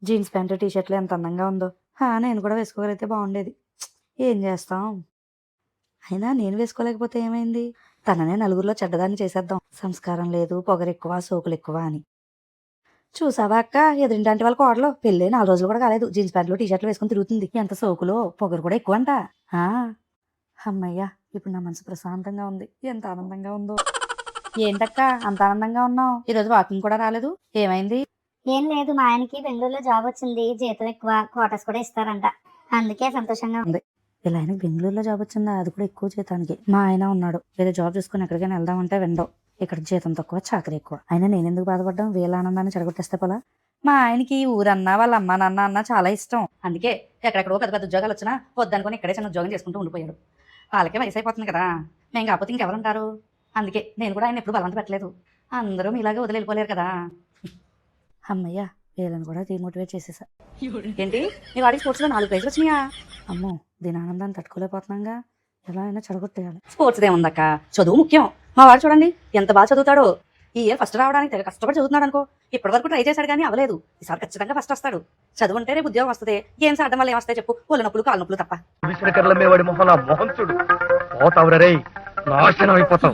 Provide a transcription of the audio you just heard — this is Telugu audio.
జీన్స్ ప్యాంటు టీ షర్ట్లు ఎంత అందంగా ఉందో. నేను కూడా వేసుకోగలిగితే బాగుండేది. ఏం చేస్తాం. అయినా నేను వేసుకోలేకపోతే ఏమైంది. తననే నలుగురిలో చెడ్డదాన్ని చేసేద్దాం. సంస్కారం లేదు, పొగరెక్కువ, సోకులెక్కువ అని. చూసావా అక్క, ఎదురింటి వాళ్ళ కోడలు పెళ్ళి 4 రోజులు కూడా కాలేదు, జీన్స్ ప్యాంట్లు టీ షర్ట్లు వేసుకుని తిరుగుతుంది. ఎంత సోకులో, పొగరు కూడా ఎక్కువ అంట. అమ్మయ్యా, ఇప్పుడు నా మనసు ప్రశాంతంగా ఉంది. ఎంత ఆనందంగా ఉందో. ఏంటక్క అంత ఆనందంగా ఉన్నావు? ఈరోజు వాకింగ్ కూడా రాలేదు, ఏమైంది? ఏం లేదు, మా ఆయనకి బెంగళూరులో జాబ్ వచ్చింది, జీతం ఎక్కువ, క్వార్టర్స్ కూడా ఇస్తారంట, అందుకే సంతోషంగా ఉంది. ఇలా ఆయనకి బెంగళూరులో జాబ్ వచ్చిందా? అది కూడా ఎక్కువ జీతానికి. మా ఆయన ఉన్నాడు, వేరే జాబ్ చూసుకుని ఎక్కడికైనా వెళ్దామంటే వెండవు. ఇక్కడ జీతం తక్కువ, చాకరీ ఎక్కువ. అయినా నేనెందుకు బాధపడ్డాం, వీళ్ళ ఆనందాన్ని చెడగొట్టేస్తే పోలా. మా ఆయనకి ఊరన్నా వాళ్ళ అమ్మ నాన్న అన్నా చాలా ఇష్టం. అందుకే ఎక్కడెక్కడో పెద్ద పెద్ద ఉద్యోగాలు వచ్చినా వద్దనుకుని ఇక్కడే చిన్న ఉద్యోగం చేసుకుంటూ ఉండిపోయాడు. వాళ్ళకే వయసు అయిపోతుంది కదా, మేము కాకపోతే ఇంకెవరుంటారు. అందుకే నేను కూడా ఆయన ఎప్పుడు బలవంత పెట్టలేదు. అందరూ మీలాగే వదిలి వెళ్ళిపోలేరు కదా. అమ్మయ్యా, వీళ్ళని కూడా డిమోటివేట్ చేసేసా. ఏంటి, నీ వాడికి స్పోర్ట్స్లో 4 ప్రైజ్లు వచ్చినాయా? అమ్మో, దీని ఆనందాన్ని తట్టుకోలేకపోతున్నాగా. ఎలా అయినా చెడగొట్టేయాలి. స్పోర్ట్స్ ఏముందక్క, చదువు ముఖ్యం. మా వాడు చూడండి ఎంత బాగా చదువుతాడో. ఈ ఇయర్ ఫస్ట్ రావడానికి తెగ కష్టపడి చదువుతున్నాడు అనుకో. ఇప్పటి వరకు ట్రై చేశాడు కానీ అవ్వలేదు. ఈసారి ఖచ్చితంగా ఫస్ట్ వస్తాడు. చదువు ఉంటే రేపు ఉద్యోగం వస్తుంది. గేమ్స్ ఆడడం వల్ల ఏమొస్తాయి చెప్పు, ఒళ్ళు నొప్పులు కాళ్ళు నొప్పులు తప్ప. నాశనం అయిపోతావు.